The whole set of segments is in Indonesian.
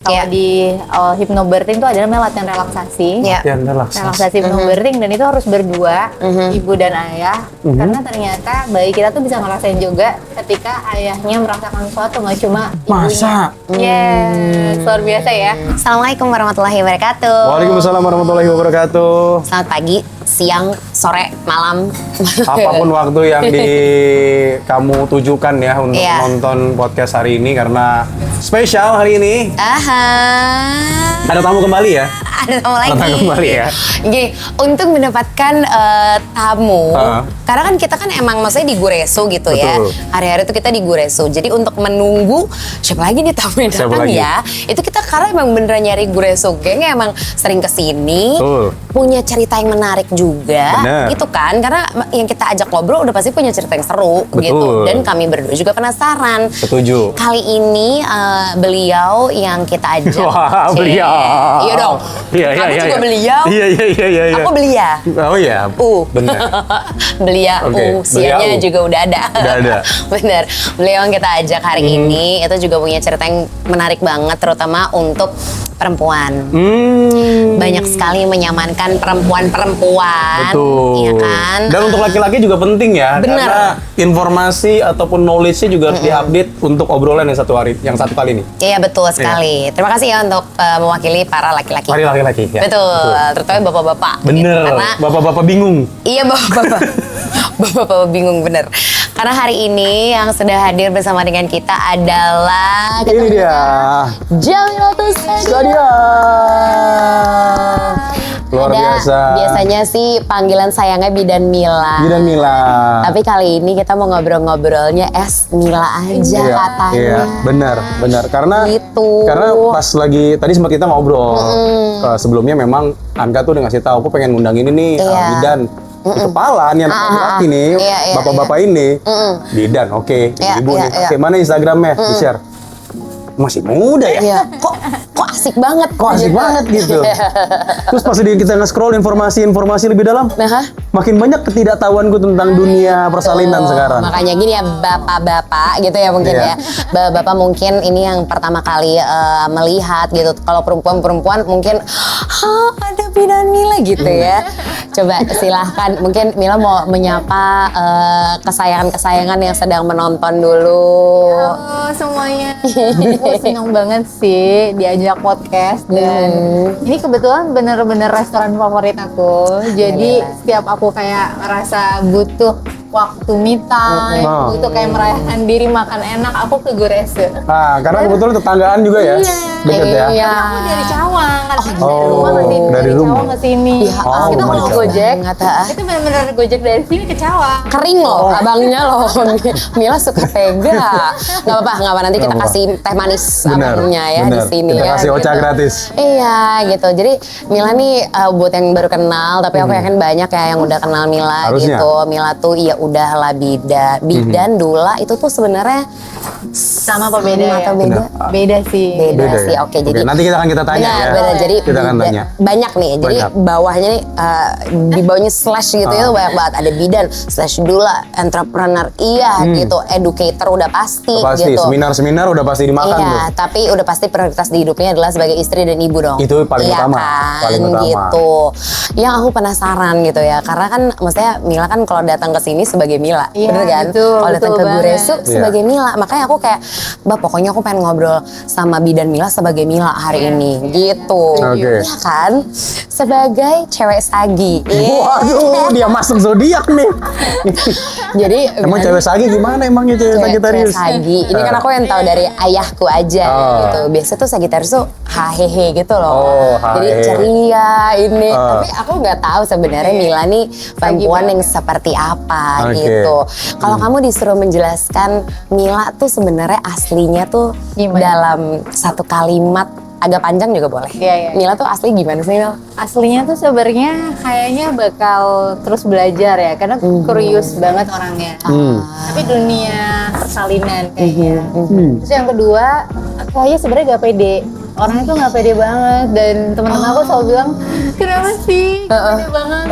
Kalau di hypnobirthing itu ada namanya latihan relaksasi. Latihan Relaksasi hypnobirthing dan itu harus berdua, ibu dan ayah. Karena ternyata bayi kita tuh bisa ngerasain juga ketika ayahnya merasakan sesuatu, nggak cuma ibunya. Masa? Yes, luar biasa ya. Assalamualaikum warahmatullahi wabarakatuh. Waalaikumsalam warahmatullahi wabarakatuh. Selamat pagi, siang, sore, malam. Apapun waktu yang kamu tujukan ya untuk nonton podcast hari ini, karena spesial hari ini. Ada tamu kembali ya? Ada tamu lagi. Ada tamu kembali ya? Gini, untuk mendapatkan tamu, karena kan kita kan emang maksudnya di Gureso gitu. Betul. Ya. Hari-hari tuh kita di Gureso. Jadi untuk menunggu siapa lagi nih tamu yang datang ya, itu kita karena emang beneran nyari Gureso geng emang sering kesini, punya cerita yang menarik juga. Bener. Gitu kan, karena yang kita ajak ngobrol udah pasti punya cerita yang seru. Betul. Gitu. Dan kami berdua juga penasaran. Setuju. Kali ini beliau yang kita ajak. Wah, beliau. Iya dong. Kamu juga beliau. Iya. Aku belia. Oh iya. Bener. Belia. Siangnya juga udah ada. Udah ada. Bener. Beliau yang kita ajak hari ini itu juga punya cerita yang menarik banget, terutama untuk perempuan. Banyak sekali menyamankan perempuan-perempuan. Betul. Iya kan? Dan untuk laki-laki juga penting ya. Bener. Karena informasi ataupun knowledge-nya juga harus diupdate untuk obrolan yang satu kali ini. Iya, betul sekali. Terima kasih ya untuk mewakili para laki-laki. Para laki-laki. Ya. Betul. Terutama bapak-bapak. Bener. Gitu. Karena Bapak-bapak bingung. Iya, bapak-bapak. Bapak-bapak bingung, bener. Karena hari ini yang sudah hadir bersama dengan kita adalah... Ini dia. Jamilatus Sadia. Luar biasa. Biasanya sih panggilan sayangnya Bidan Mila. Bidan Mila. Tapi kali ini kita mau ngobrol-ngobrolnya Mila aja katanya. Iya, benar. Karena gitu. Karena pas lagi tadi sempat kita ngobrol. Sebelumnya memang Anka tuh udah ngasih tahu, aku pengen ngundang ini nih, Bidan. Kepala nih anak laki nih, bapak-bapak ini. Bidan, oke. Ibu nih. Oke, mana Instagramnya? Di-share. Masih muda ya? Iya. Kok asik banget. Gitu. Terus pas kita nge-scroll informasi lebih dalam, makin banyak ketidaktahuanku tentang dunia persalinan sekarang. Makanya gini ya, bapak-bapak gitu ya mungkin ya. Bapak mungkin ini yang pertama kali melihat gitu. Kalau perempuan-perempuan mungkin, ada Bidan Mila gitu ya. Coba silahkan, mungkin Mila mau menyapa kesayangan-kesayangan yang sedang menonton dulu. Halo semuanya. Aku senang banget sih diajak podcast dan ini kebetulan bener-bener restoran favorit aku. Jadi setiap aku kayak ngerasa butuh waktu me time, butuh kayak merayakan diri makan enak, aku ke Gureso. Karena kebetulan tetanggaan juga ya? Deket ya? Iya. Aku dari Cawang, kan dari rumah ke sini. Dari rumah Cawang ke sini. Kita kalau Gojek, itu benar-benar Gojek dari sini ke Cawang. Kering loh, abangnya loh. Mila suka tega. Gak apa-apa, nanti kita kasih teh manis abangnya ya di sini kita ya. kasih ocha gitu. gratis. Iya gitu. Jadi Mila nih buat yang baru kenal, tapi aku yakin banyak ya yang udah kenal Mila. Harusnya. Gitu. Mila tuh ya udahlah bidan dula itu tuh sebenarnya sama apa beda atau ya? beda? Beda sih. Beda sih. Oke, jadi nanti kita tanya ya. Benar. Jadi kita akan tanya. Banyak nih. Jadi bawahnya nih di bawahnya slash gitu itu banyak banget. Ada bidan, slash dula, entrepreneur, gitu, educator udah pasti gitu. Seminar-seminar udah pasti dimakan tuh. Iya, tapi udah pasti prioritas di hidupnya adalah sebagai istri dan ibu dong. Itu paling utama. Kan? Paling utama. Gitu. Yang aku penasaran gitu ya, karena kan maksudnya Mila kan kalau datang ke sini sebagai Mila, bener kan? Kalau datang ke Gureso sebagai Mila, makanya aku kayak, pokoknya aku pengen ngobrol sama Bidan Mila sebagai Mila hari ini, gitu. Iya kan? Sebagai cewek sagi. Waduh, dia masuk zodiak nih. Jadi emang cewek sagi gimana emangnya cewek Sagittarius? Sagi. Ini kan aku yang tahu dari ayahku aja gitu. Biasa tuh Sagittarius tuh hahehe gitu loh. Jadi ceria ini. Tapi aku nggak tahu sebenarnya Mila nih perempuan yang seperti apa gitu. Kalau kamu disuruh menjelaskan Mila tuh sebenarnya aslinya tuh dalam satu kalimat, agak panjang juga boleh. Mila tuh asli gimana sih, Mil? Aslinya tuh sebenarnya kayaknya bakal terus belajar ya, karena kurius banget orangnya. Tapi dunia persalinan kayaknya. Terus yang kedua, kayaknya sebenarnya gak pede. orangnya tuh nggak pede banget, dan teman-teman aku selalu bilang kenapa sih pede banget.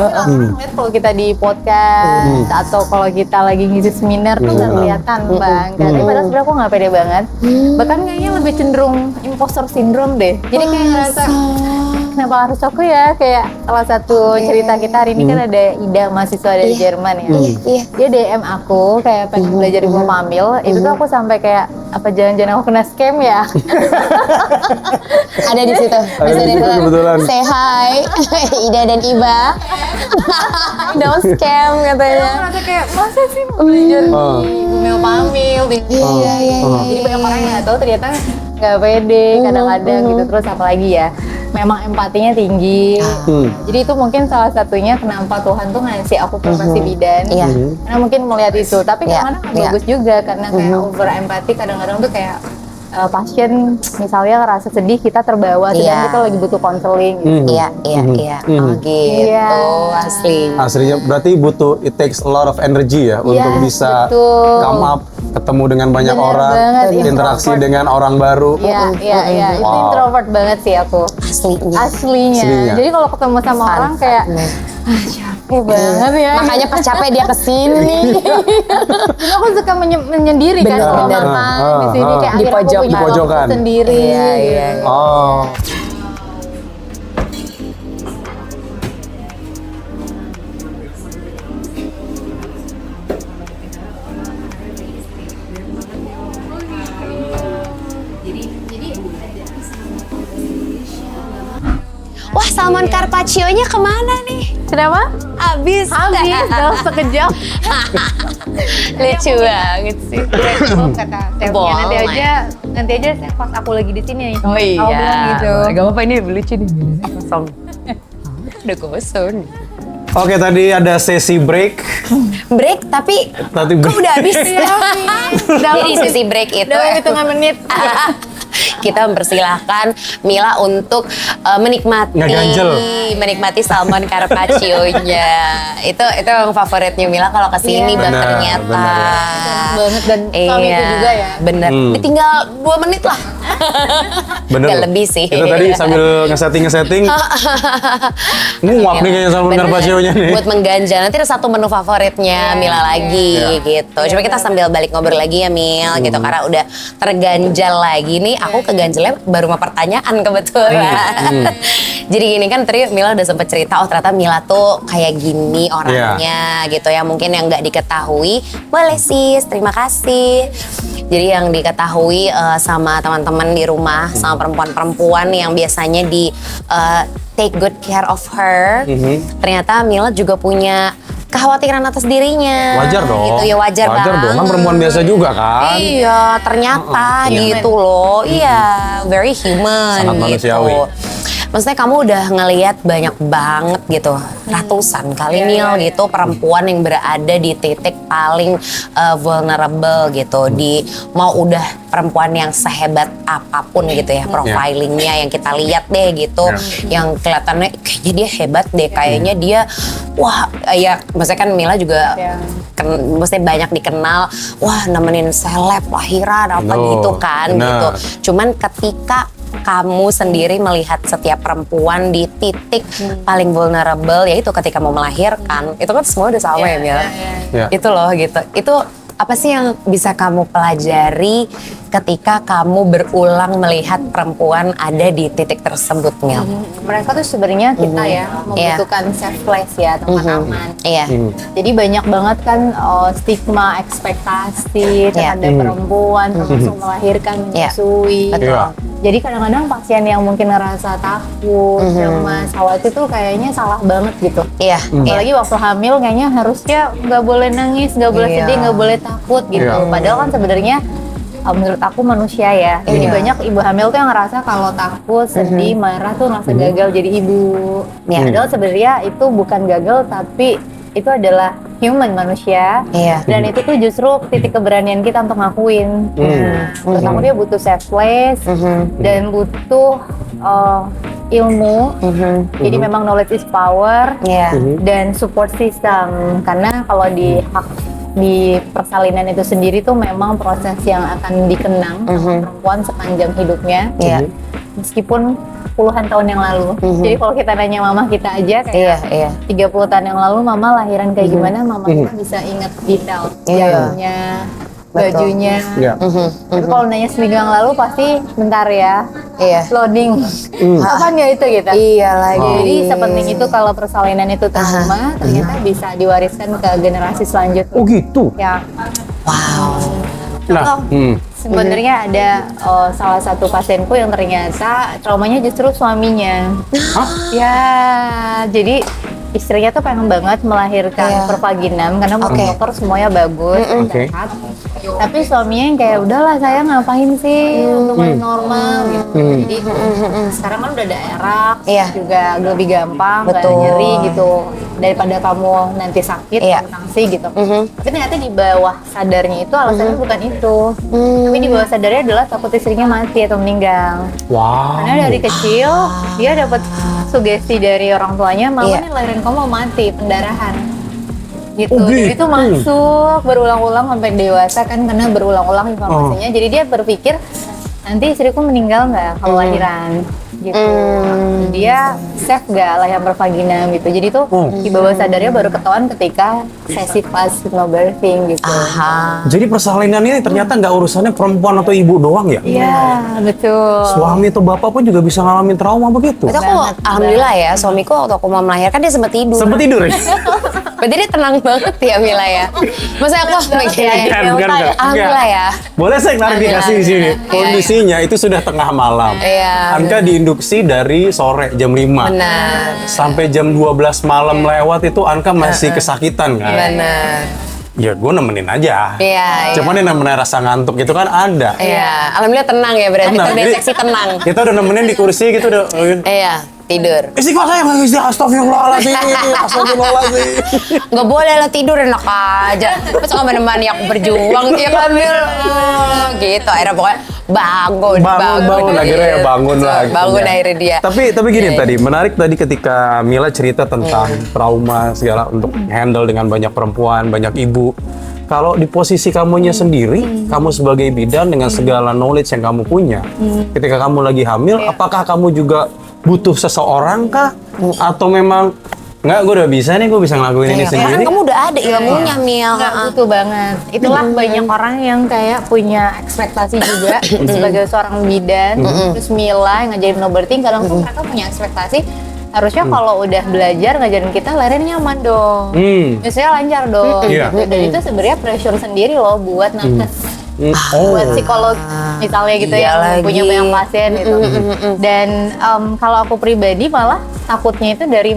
Lihat kalau kita di podcast atau kalau kita lagi ngisi seminar tuh nggak kelihatan bang. Tapi padahal sebenarnya aku nggak pede banget. Bahkan kayaknya lebih cenderung imposter syndrome deh. Jadi kayak ngerasa kenapa harus aku ya, kayak salah satu cerita kita hari ini kan ada Ida, mahasiswa dari Jerman ya. Dia DM aku kayak pengen belajar ibu hamil. Itu tuh aku sampai kayak apa jangan-jangan aku kena scam ya. Ada di situ. Ada di situ kebetulan. Say hi, Ida dan Iba. Don't scam katanya. Aku ngerasa kayak masa sih mau belajar ibu hamil. Jadi banyak orang yang nggak tahu ternyata nggak pede kadang-kadang gitu. Terus apalagi ya, memang empatinya tinggi. Jadi itu mungkin salah satunya kenapa Tuhan tuh ngasih aku profesi bidan. Karena mungkin melihat itu. Tapi kadang-kadang bagus juga karena kayak over empati kadang-kadang tuh kayak pasien misalnya ngerasa sedih, kita terbawa, sedang kita lagi butuh konseling gitu. Oh gitu, asli. Aslinya berarti butuh, it takes a lot of energy ya untuk bisa come up, ketemu dengan banyak orang, interaksi dengan orang baru. Iya. Itu introvert banget sih aku. Aslinya. Jadi kalau ketemu sama orang kayak capek banget ya. Makanya pas capek dia kesini. Jadi aku suka menyendiri kan kalau makan di sini kayak di akhirnya aku punya pojokan waktu sendiri. Iya. Oh. Wah, salmon carpaccio-nya kemana nih? Kenapa? Habis Dalam sekejap. Lucu banget sih. Kata chefnya nanti aja saya pas aku lagi di sini. Oh iya. Aku bilang gitu. Gak apa-apa, ini lucu nih. Kosong. Udah kosong. Oke, tadi ada sesi break. Break tapi kok udah habis? Jadi sesi break itu Dalam hitungan menit. kita mempersilahkan Mila untuk menikmati salmon carpaccio-nya. itu yang favoritnya Mila kalau kesini bang ternyata. Banget, dan suamiku juga ya. Bener. Tinggal 2 menit lah. Bener. Gak lebih sih. Kita tadi sambil ngesetting. Nguap nih kayaknya salmon carpaccio-nya nih. Buat mengganjal. Nanti ada satu menu favoritnya Mila lagi gitu. Coba kita sambil balik ngobrol lagi ya Mil gitu. Karena udah terganjal lagi nih. Aku keganjalnya baru mau pertanyaan kebetulan. Jadi gini kan tadi Mila udah sempet cerita, oh ternyata Mila tuh kayak gini orangnya gitu ya. Mungkin yang nggak diketahui, boleh sis, terima kasih. Jadi yang diketahui sama teman-teman di rumah, sama perempuan-perempuan yang biasanya di take good care of her, ternyata Mila juga punya kekhawatiran atas dirinya. Wajar dong. Gitu ya, wajar dong. Kan perempuan biasa juga kan. Iya, ternyata gitu loh. Iya, very human. Sangat gitu. manusiawi. Maksudnya kamu udah ngelihat banyak banget gitu, ratusan kali Mil gitu perempuan yang berada di titik paling vulnerable gitu, di mau udah perempuan yang sehebat apapun gitu ya, profilingnya yang kita lihat deh gitu, yang kelihatannya kayaknya dia hebat deh, kayaknya dia wah ya, maksudnya kan Mila juga maksudnya banyak dikenal, wah nemenin seleb lahiran apa gitu kan gitu. Cuman ketika kamu sendiri melihat setiap perempuan di titik paling vulnerable, yaitu ketika mau melahirkan, itu kan semua udah sama ya Mila. Itu loh gitu. Itu apa sih yang bisa kamu pelajari ketika kamu berulang melihat perempuan ada di titik tersebut, Mil? Mereka tuh sebenarnya kita ya membutuhkan safe place ya, tempat aman. Jadi banyak banget kan stigma, ekspektasi terhadap perempuan, termasuk melahirkan, menyusui. Jadi kadang-kadang pasien yang mungkin ngerasa takut, cemas, khawatir tuh kayaknya salah banget gitu. Apalagi waktu hamil kayaknya harusnya nggak boleh nangis, nggak boleh sedih, nggak boleh takut gitu. Padahal kan sebenarnya menurut aku manusia ya. Jadi banyak ibu hamil tuh yang ngerasa kalau takut, sedih, marah tuh ngerasa gagal jadi ibu. Padahal sebenarnya itu bukan gagal, tapi itu adalah human, manusia. Dan itu tuh justru titik keberanian kita untuk ngakuin. Menurut aku dia butuh safe place dan butuh ilmu. Jadi memang knowledge is power dan support system. Karena kalau di di persalinan itu sendiri tuh memang proses yang akan dikenang sama perempuan sepanjang hidupnya. Iya. Meskipun puluhan tahun yang lalu. Jadi kalau kita nanya mama kita aja kayak 30 tahun yang lalu mama lahiran kayak gimana, mama kita bisa ingat detail jalannya, bajunya. Tapi kalau nanya seminggu yang lalu pasti bentar ya. Loading. Kapan ya itu gitu. Iya lagi. Jadi sepenting itu kalau persalinan itu trauma, ternyata bisa diwariskan ke generasi selanjutnya. Oh gitu. Ya. Wow. Nah, Sebenarnya ada salah satu pasienku yang ternyata traumanya justru suaminya. Ya, jadi istrinya tuh pengen banget melahirkan pervaginam karena menurut dokter semuanya bagus, sehat. Tapi suaminya yang kayak udahlah saya ngapain sih untuk normal gitu. Jadi sekarang kan udah ada erak, juga lebih gampang, gak nyeri gitu daripada kamu nanti sakit, kontraksi gitu. Tapi ternyata di bawah sadarnya itu alasannya bukan itu. Tapi di bawah sadarnya adalah takut istrinya mati atau meninggal. wow. Karena dari kecil dia dapat sugesti dari orang tuanya, mama nih lahirin kamu mau mati, pendarahan. Gitu. Oh, Jadi gitu. itu masuk berulang-ulang sampai dewasa kan karena berulang-ulang informasinya. Jadi dia berpikir nanti istriku meninggal nggak kalau lahiran gitu. Dia safe nggak lahiran pervaginam gitu. Jadi tuh di bawah sadarnya baru ketahuan ketika sesi pas hypnobirthing gitu. Jadi persalinan ini ternyata nggak urusannya perempuan atau ibu doang ya? Iya, betul. Suami atau bapak pun juga bisa ngalamin trauma begitu. Itu aku alhamdulillah ya, suamiku waktu aku mau melahirkan dia sempat tidur. Sempet tidur ya? Berarti dia tenang banget ya Mila ya. Maksudnya aku mikirnya alhamdulillah ya. Boleh saya klarifikasi di sini. Kondisinya itu sudah tengah malam. Anka diinduksi dari sore jam 5. Benar. Sampai jam 12 malam lewat itu Anka masih kesakitan kan? Benar. Ya gue nemenin aja. Iya. Cuman yang namanya rasa ngantuk itu kan ada. Iya. Alhamdulillah tenang ya berarti. Tenang. Terdeteksi tenang. Kita udah nemenin di kursi gitu udah. Iya. Tidur. Istighfar saya nggak bisa, astagfirullahaladzim, astagfirullahaladzim. Nggak boleh lah tidur, enak aja. Terus sama menemani aku berjuang, ya kan Mil? Gitu, akhirnya pokoknya bangun. Akhirnya ya bangun lah. Bangun akhirnya dia. Tapi gini tadi, menarik tadi ketika Mila cerita tentang trauma segala untuk handle dengan banyak perempuan, banyak ibu. Kalau di posisi kamunya sendiri, kamu sebagai bidan dengan segala knowledge yang kamu punya, ketika kamu lagi hamil, apakah kamu juga butuh seseorang kah? Atau memang nggak, gue udah bisa nih, gue bisa ngelakuin ini sendiri? Karena kamu udah ada ilmunya, Mil. Nggak butuh banget. Itulah banyak orang yang kayak punya ekspektasi juga sebagai seorang bidan. Terus Mila yang ngajarin hypnobirthing, kadang tuh mereka punya ekspektasi harusnya kalau udah belajar ngajarin kita lahiran nyaman dong. Biasanya lancar dong. Gitu. Dan itu sebenarnya pressure sendiri loh buat nakes. Buat psikolog misalnya gitu yang punya banyak pasien gitu. Dan kalau aku pribadi malah takutnya itu dari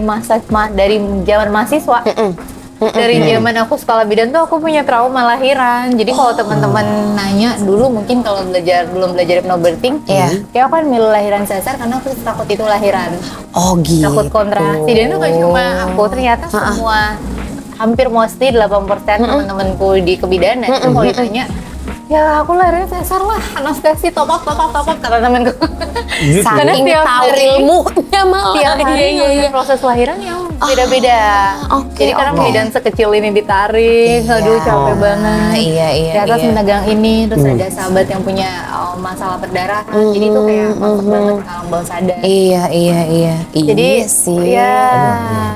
dari zaman mahasiswa. Dari zaman aku sekolah bidan tuh aku punya trauma lahiran. Jadi kalau teman-teman nanya dulu mungkin kalau belum belajar hypnobirthing, kayak aku kan milih lahiran sesar karena aku takut itu lahiran. Oh gitu. Takut kontraksi. Dan itu gak cuma aku, ternyata semua hampir mostly 80% teman-temanku di kebidanan itu kalau ditanya, ya aku lahirnya sesar lah, anestesi top up kata temanku. Karena Saking tiap tahu hari ilmunya malah. tiap hari ngelakuin proses lahiran yang beda-beda. Jadi karena bidan sekecil ini ditarik, aduh capek banget. Di atas menegang ini, terus ada sahabat yang punya masalah perdarahan. Jadi itu kayak masuk banget ke alam bawah sadar. Iya. Jadi sih. ya,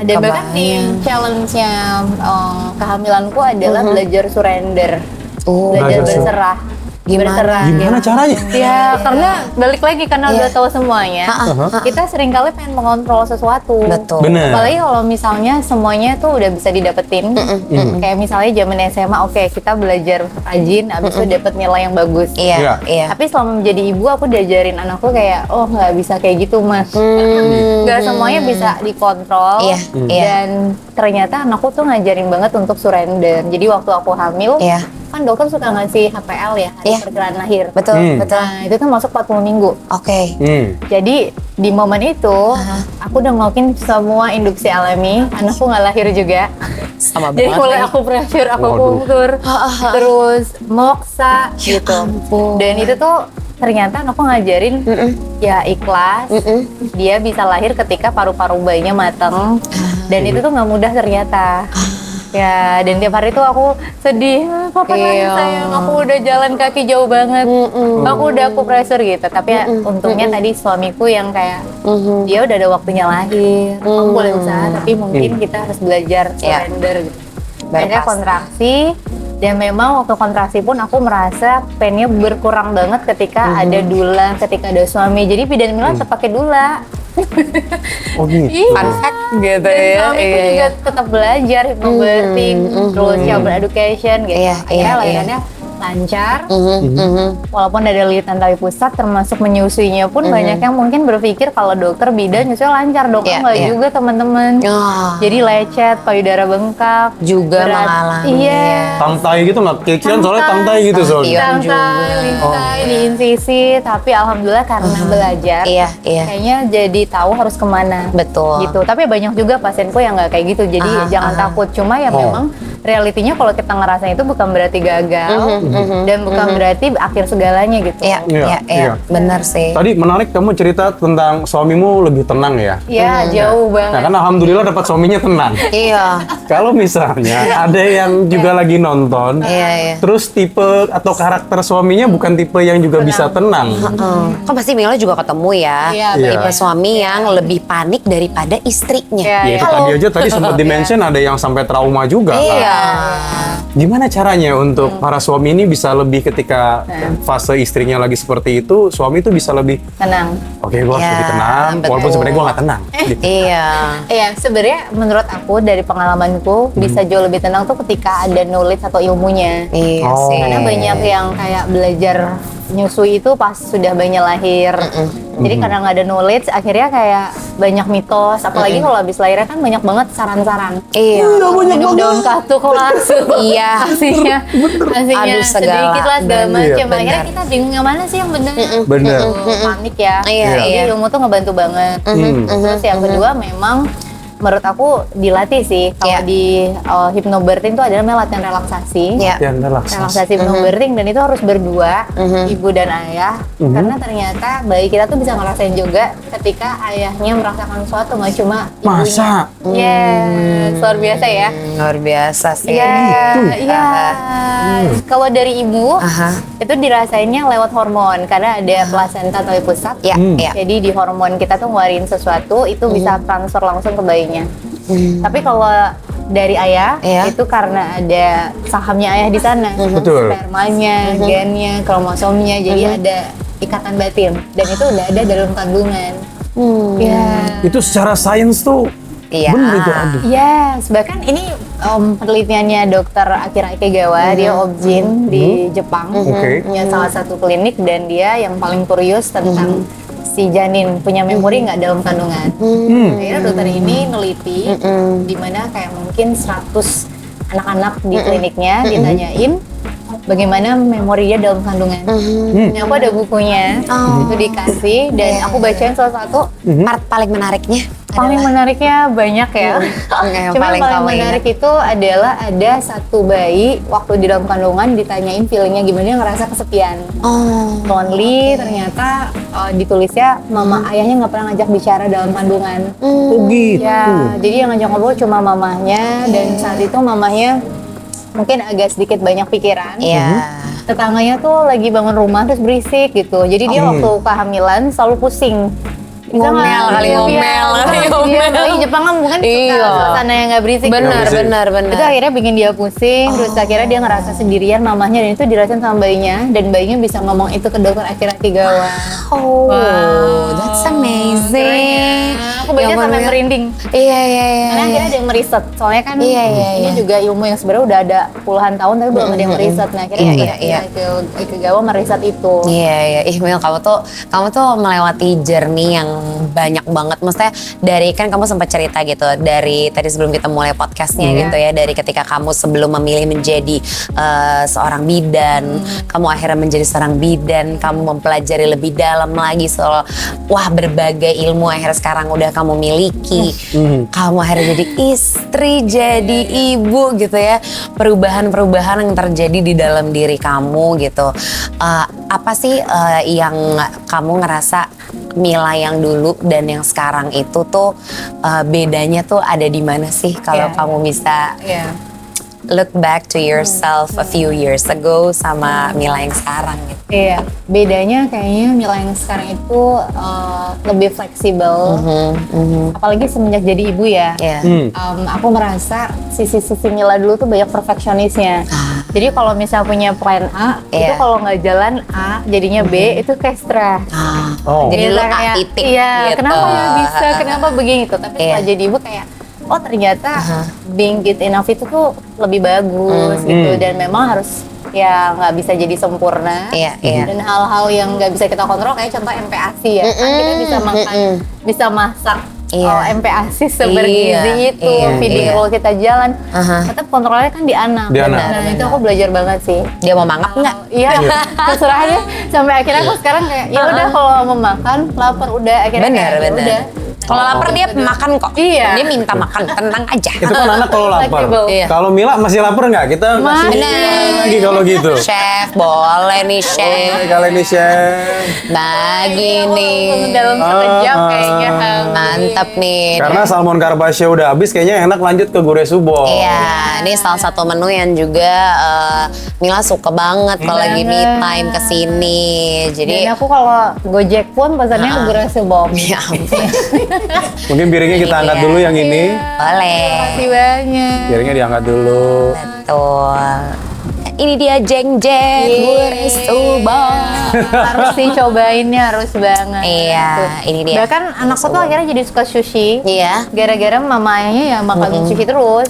dan bahkan nih challenge-nya kehamilanku adalah belajar surrender. Belajar berserah. Gimana caranya? Ya, karena balik lagi karena udah tahu semuanya. Kita seringkali pengen mengontrol sesuatu. Betul. Bener. Apalagi kalau misalnya semuanya tuh udah bisa didapetin. Kayak misalnya zaman SMA, oke, kita belajar rajin, abis itu dapet nilai yang bagus. Iya. Tapi selama menjadi ibu, aku diajarin anakku kayak, oh nggak bisa kayak gitu mas. Nggak semuanya bisa dikontrol. Dan ternyata anakku tuh ngajarin banget untuk surrender. Jadi waktu aku hamil, kan dokter suka ngasih HPL ya, hari perkiraan lahir. Betul. Nah, itu kan masuk 40 minggu. Oke. Jadi di momen itu, aku udah ngelakuin semua induksi alami, anakku nggak lahir juga. Sama Jadi mulai aku pressure, aku punktur, terus moksa gitu. Dan itu tuh ternyata anakku ngajarin ya ikhlas, dia bisa lahir ketika paru-paru bayinya mateng. Dan itu tuh nggak mudah ternyata. Ya, dan tiap hari tuh aku sedih, kapan lagi sayang, aku udah jalan kaki jauh banget, aku pressure gitu. Tapi ya, untungnya tadi suamiku yang kayak dia udah ada waktunya lahir, kamu boleh usaha, tapi mungkin kita harus belajar surrender gitu. Akhirnya kontraksi, dan memang waktu kontraksi pun aku merasa painnya berkurang banget ketika ada dula, ketika ada suami. Jadi bidan Mila tetap pakai dula. Oh gitu. Fun fact gitu Dan ya. suamiku juga tetap belajar hypnobirthing, terus child education gitu. Akhirnya lahirannya lancar, walaupun ada lilitan tali pusat, termasuk menyusuinya pun banyak yang mungkin berpikir kalau dokter bidan nyusui lancar, dong enggak juga teman-teman. Jadi lecet, payudara bengkak, Juga mengalami. Tangtai gitu nggak? Kikian soalnya tangtai gitu soalnya. Tangkai, lintai, di insisi, tapi alhamdulillah karena belajar, kayaknya jadi tahu harus kemana. Betul. Gitu. Tapi banyak juga pasienku yang nggak kayak gitu, jadi jangan takut. Cuma ya memang realitinya kalau kita ngerasain itu bukan berarti gagal, dan bukan berarti akhir segalanya gitu. Iya. Benar sih. Tadi menarik kamu cerita tentang suamimu lebih tenang ya. Iya, jauh banget. Nah kan alhamdulillah dapat suaminya tenang. Iya. Kalau misalnya ada yang juga lagi nonton, terus tipe atau karakter suaminya bukan tipe yang juga bisa tenang. Kan pasti Mila juga ketemu ya, tipe suami yang lebih panik daripada istrinya. Ya itu tadi aja tadi sempat dimention ada yang sampai trauma juga. Gimana caranya untuk para suami ini bisa lebih ketika fase istrinya lagi seperti itu, suami itu bisa lebih tenang. Oke, gue harus lebih tenang, walaupun sebenarnya gue nggak tenang. Gitu. Iya, sebenarnya menurut aku dari pengalamanku bisa jauh lebih tenang tuh ketika ada knowledge atau ilmunya. Iya sih. Karena banyak yang kayak belajar nyusui itu pas sudah bayinya lahir. Jadi karena nggak ada knowledge, akhirnya kayak banyak mitos. Apalagi kalau habis lahirnya kan banyak banget saran-saran. Minum daun katuk langsung. Hasilnya sedikit lah segala macam. Akhirnya kita bingung yang mana sih yang benar. Bener. Panik ya. Jadi ilmu tuh ngebantu banget. Terus yang kedua memang menurut aku dilatih sih. Kalau di hypnobirthing itu adalah latihan relaksasi. Relaksasi hypnobirthing, dan itu harus berdua, ibu dan ayah. Karena ternyata bayi kita tuh bisa ngerasain juga ketika ayahnya merasakan sesuatu, nggak cuma ibunya. Masa? Luar biasa ya. Luar biasa sih. Kalau dari ibu itu dirasainnya lewat hormon, karena ada plasenta tali pusat. Jadi di hormon kita tuh ngeluarin sesuatu, itu bisa transfer langsung ke bayinya. Tapi kalau dari ayah itu karena ada sahamnya ayah di sana, spermanya, gennya, kromosomnya, jadi ada ikatan batin, dan itu udah ada dalam kandungan. Itu secara sains tuh bener itu ada. Bahkan ini penelitiannya Dr. Akira Ikegawa, dia objin di Jepang, punya salah satu klinik, dan dia yang paling kurios tentang si janin punya memori nggak dalam kandungan. Akhirnya dokter ini neliti di mana kayak mungkin 100 anak-anak di kliniknya ditanyain bagaimana memori dia dalam kandungan. Aku ada bukunya, itu dikasih, dan aku bacain salah satu. Part paling menariknya Paling menariknya banyak ya. Cuma yang paling menarik itu adalah ada satu bayi waktu di dalam kandungan ditanyain feelingnya gimana, dia ngerasa kesepian. Lonely, ternyata ditulisnya mama ayahnya nggak pernah ngajak bicara dalam kandungan. Gitu. Jadi yang ngajak ngobrol cuma mamahnya, dan saat itu mamahnya mungkin agak sedikit banyak pikiran. Tetangganya tuh lagi bangun rumah terus berisik gitu. Jadi dia waktu kehamilan selalu pusing. Ngomel. Di Jepang kan bukan suka suasana yang nggak berisik. Benar. Itu akhirnya bikin dia pusing, terus akhirnya dia ngerasa sendirian mamahnya, dan itu dirasain sama bayinya, dan bayinya bisa ngomong itu ke dokter Akira Ikegawa. That's amazing. Aku baca sampai merinding. Karena akhirnya ada yang meriset, soalnya kan ini juga ilmu yang sebenarnya udah ada puluhan tahun tapi belum ada yang meriset. Nah akhirnya Ikegawa meriset itu. Mil, kamu tuh melewati journey yang banyak banget. Maksudnya dari, kan kamu sempat cerita gitu dari tadi sebelum kita mulai podcastnya gitu ya, dari ketika kamu sebelum memilih menjadi seorang bidan, kamu akhirnya menjadi seorang bidan, kamu mempelajari lebih dalam lagi soal berbagai ilmu akhirnya sekarang udah kamu miliki. Kamu akhirnya jadi istri, jadi ibu gitu ya. Perubahan-perubahan yang terjadi di dalam diri kamu gitu. Apa sih yang kamu ngerasa Mila yang dulu dan yang sekarang itu tuh bedanya tuh ada di mana sih kalau kamu bisa look back to yourself a few years ago sama Mila yang sekarang gitu? Iya, bedanya kayaknya Mila yang sekarang itu lebih fleksibel. Apalagi semenjak jadi ibu ya. Iya. Aku merasa sisi-sisi Mila dulu tuh banyak perfeksionisnya. Jadi kalau misal punya plan A, itu kalau nggak jalan A, jadinya B, itu kayak stres. Jadi lu kayak, titik iya, gitu. kenapa ya bisa, kenapa begini tuh. Tapi setelah jadi ibu kayak, oh ternyata being good enough itu tuh lebih bagus gitu. Dan memang harus ya nggak bisa jadi sempurna. Dan hal-hal yang nggak bisa kita kontrol kayak contoh MPASI ya. Kan kita bisa makan, bisa masak. MPASI sebergizi itu, feeding bowl kita jalan, tetap kontrolnya kan di anak. Nah itu aku belajar banget sih. Dia mau mangap nggak? Iya, terserah deh. Sampai akhirnya aku sekarang kayak, ya udah kalau mau makan, lapar udah. Akhirnya Bener. kayak, ya udah. Kalau lapar dia makan kok. Iya. Dia minta makan, tenang aja. Itu kan anak kalau lapar. Flexible. Iya. Kalau Mila masih lapar nggak? Kita masih Bener. lagi kalau gitu. Chef, boleh nih chef. Kali ini chef. Bagi nih. Dalam sekejap kayaknya. Mantap nih. Karena salmon carpaccio udah habis, kayaknya enak lanjut ke gure subo. Iya, ini salah satu menu yang juga Mila suka banget kalau lagi me time kesini. Jadi Dan aku kalau Gojek pun pesannya gurasi bom. ya ampun. Mungkin piringnya kita angkat dulu yang ini. Boleh. Makasih banyak. Piringnya diangkat dulu. Betul. Ini dia jeng-jeng gure subo. Harus sih cobainnya, harus banget. Iya, ini dia. Bahkan anakku tuh akhirnya jadi suka sushi. Iya. Gara-gara mamanya ya makan sushi terus.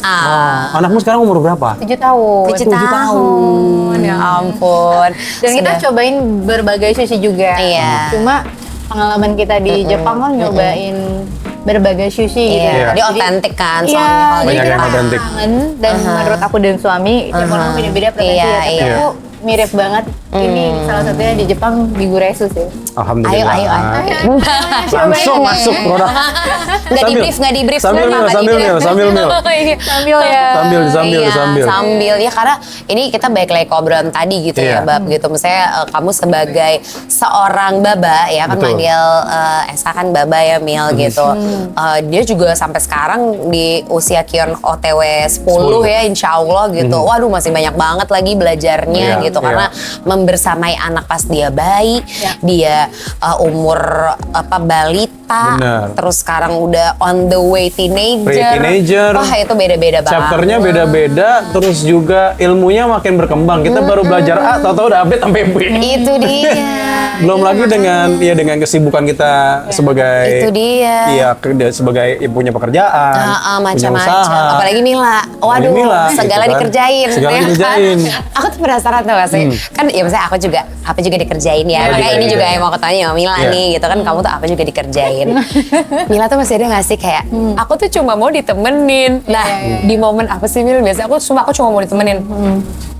Anakmu sekarang umur berapa? 7 tahun. 7 tahun. Ya ampun. Dan kita cobain berbagai sushi juga. Iya. Cuma pengalaman kita di Jepang kan nyobain berbagai sushi gitu. Iya. Dia otentik kan Iya, soalnya kalau Banyak di yang Jepang. otentik. kangen. Dan menurut aku dan suami, tiap orang beda-beda preferensi ya. Tapi aku mirip banget. Ini salah satunya di Jepang di Guresu sih. Alhamdulillah. Ayo. Langsung masuk produk. Nggak di brief. Sambil mil. Sambil ya. Sambil ya, karena ini kita balik lagi ke obrolan tadi gitu ya, Bab, gitu. Misalnya kamu sebagai seorang baba ya kan, Betul. manggil Esa kan baba ya, Mil gitu. Dia juga sampai sekarang di usia Kion OTW 10 ya, insya Allah gitu. Waduh, masih banyak banget lagi belajarnya gitu, karena membersamai anak pas dia bayi, dia umur balita, terus sekarang udah on the way teenager. Wah, itu beda-beda banget. Chapternya beda-beda, terus juga ilmunya makin berkembang. Kita baru belajar A, tahu-tahu udah update sampai B. Itu dia. Belum lagi dengan kesibukan kita sebagai Itu dia. sebagai punya pekerjaan, punya macam-macam. usaha. Apalagi Mila. Waduh, Mila, segala gitu kan. dikerjain. Segala ya kan? dikerjain. Aku tuh penasaran tuh gak sih? Kan ya misalnya aku juga dikerjain ya. Makanya ini juga yang mau aku tanya sama Mila nih gitu kan, kamu tuh apa juga dikerjain. Mila tuh masih ada gak sih kayak, aku tuh cuma mau ditemenin. Nah, di momen apa sih Mil? Biasanya aku cuma mau ditemenin.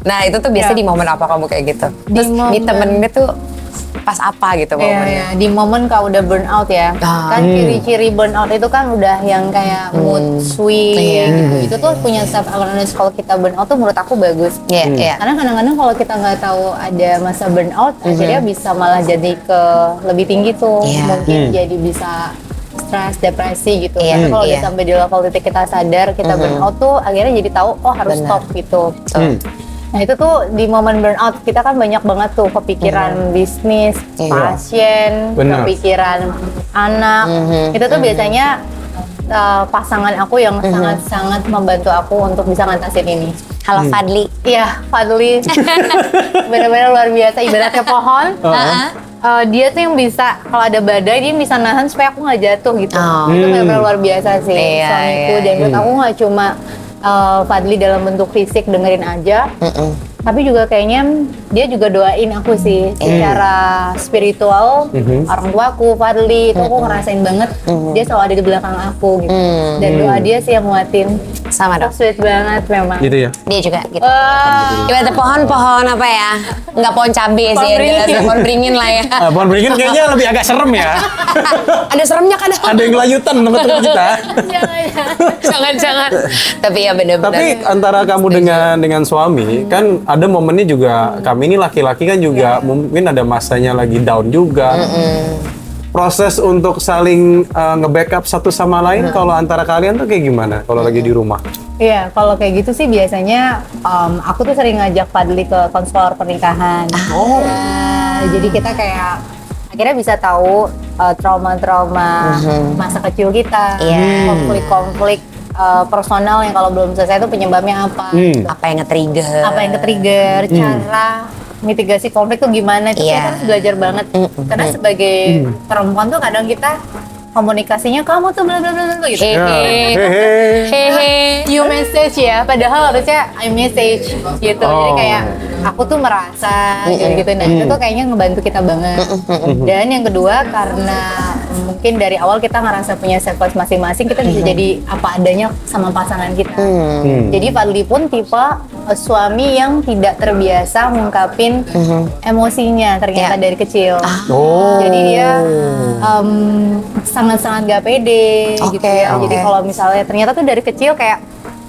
Nah, itu tuh biasanya di momen apa kamu kayak gitu? Terus ditemeninnya tuh pas apa gitu momennya? Di momen kau udah burn out ya. Kan ciri-ciri burn out itu kan udah yang kayak mood swing gitu. Itu tuh punya self awareness kalau kita burn out tuh menurut aku bagus. Karena kadang-kadang kalau kita nggak tahu ada masa burn out, akhirnya bisa malah jadi ke lebih tinggi tuh. Mungkin jadi bisa stres, depresi gitu. Tapi kalau udah sampai di level titik kita sadar kita burn out tuh akhirnya jadi tahu harus stop gitu. Nah itu tuh di momen burnout kita kan banyak banget tuh kepikiran bisnis, pasien, kepikiran anak. Itu tuh biasanya pasangan aku yang sangat-sangat membantu aku untuk bisa ngatasin ini. Halo Fadli. Iya, Fadli. Benar-benar luar biasa. Ibaratnya pohon. Dia tuh yang bisa, kalau ada badai dia bisa nahan supaya aku nggak jatuh gitu. Itu benar-benar luar biasa sih suamiku. Dan menurut aku nggak cuma Fadli dalam bentuk fisik dengerin aja, tapi juga kayaknya dia juga doain aku sih secara spiritual. Orang tuaku Fadli itu aku ngerasain banget dia selalu ada di belakang aku gitu. Dan doa dia sih yang nguatin. Sama dong. Sweet banget memang. Gitu ya. Dia juga gitu. Ibaratnya pohon apa ya? Enggak pohon cabai sih, pohon beringin lah ya. Pohon beringin kayaknya lebih agak serem ya. Ada seremnya kadang. Ada yang layutan teman-teman kita. Jangan. Tapi ya benar-benar. Tapi antara kamu dengan suami kan ada momennya juga, kami ini laki-laki kan juga mungkin ada masanya lagi down juga. Proses untuk saling nge-backup satu sama lain kalau antara kalian tuh kayak gimana kalau lagi di rumah? Iya, kalau kayak gitu sih biasanya aku tuh sering ngajak Fadli ke konselor pernikahan. Jadi kita kayak akhirnya bisa tahu trauma-trauma masa kecil kita, konflik-konflik personal yang kalau belum selesai itu penyebabnya apa, Apa yang nge-trigger, cara mitigasi konflik tuh gimana. Itu kita harus belajar banget. Karena sebagai perempuan tuh kadang kita komunikasinya kamu tuh bla bla bla gitu. You message ya, padahal harusnya I message gitu. Jadi kayak aku tuh merasa gitu. Nah itu tuh kayaknya ngebantu kita banget. Dan yang kedua karena mungkin dari awal kita ngerasa punya self worth masing-masing, kita bisa jadi apa adanya sama pasangan kita. Jadi Fadli pun tipe suami yang tidak terbiasa ngungkapin emosinya ternyata dari kecil. Jadi dia sangat-sangat gak pede gitu ya. Jadi kalau misalnya ternyata tuh dari kecil kayak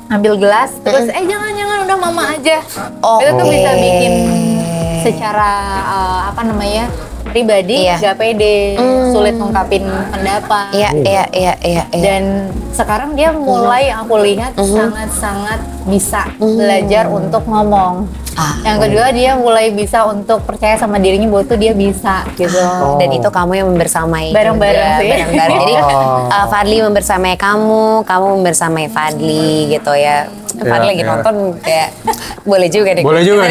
ambil gelas terus jangan udah mama aja. Itu tuh bisa bikin secara pribadi gak pede, sulit ngungkapin pendapat. Dan sekarang dia mulai aku lihat sangat-sangat bisa belajar untuk ngomong. Yang kedua dia mulai bisa untuk percaya sama dirinya bahwa tuh dia bisa gitu. Dan itu kamu yang membersamai bareng-bareng sih. Bareng-bareng. Jadi Fadli membersamai kamu membersamai Fadli gitu ya. Fadli lagi nonton kayak boleh juga deh. Boleh juga.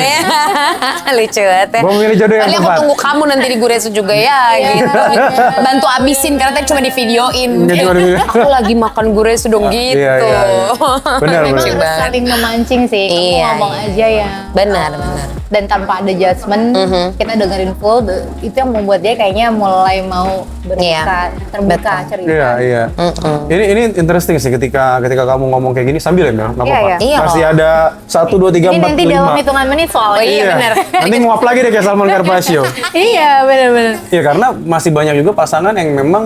Lucu banget ya. Gua milih jodoh yang Fadli, aku tepat. tunggu kamu nanti di Guresu juga ya gitu. Bantu abisin karena tadi cuma di videoin. Aku lagi makan Guresu dong gitu. Benar. Memang harus saling memancing sih. Kamu ngomong aja ya. Benar. Dan tanpa ada judgement, kita dengerin full, itu yang membuat dia kayaknya mulai mau terbuka cerita. Iya. Ini interesting sih ketika kamu ngomong kayak gini sambil ya Mel, nggak apa-apa. Iya. Masih ada 1, 2, 3, 4, 5. Ini nanti dalam hitungan menit soalnya. Iya, benar. Nanti nguap lagi deh kayak Salman Karbasio. Iya, benar-benar. Iya, karena masih banyak juga pasangan yang memang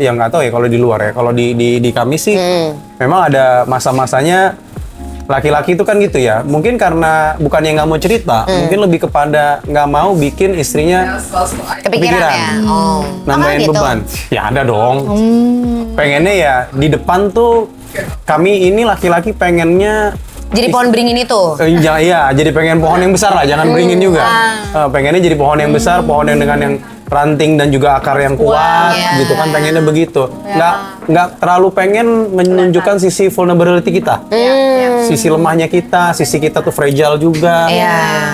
yang nggak tahu ya kalau di luar ya. Kalau di kami sih memang ada masa-masanya laki-laki itu kan gitu ya. Mungkin karena bukannya nggak mau cerita, mungkin lebih kepada nggak mau bikin istrinya Kepikiran ya. nambahin gitu? beban. Ya ada dong. Pengennya ya di depan tuh kami ini laki-laki pengennya Jadi pohon beringin itu. Iya, jadi pengen pohon yang besar lah, jangan beringin juga. Pengennya jadi pohon yang besar, pohon yang dengan yang ranting dan juga akar yang kuat, gitu kan pengennya begitu. Nggak terlalu pengen menunjukkan sisi vulnerability kita, sisi lemahnya kita, sisi kita tuh fragile juga.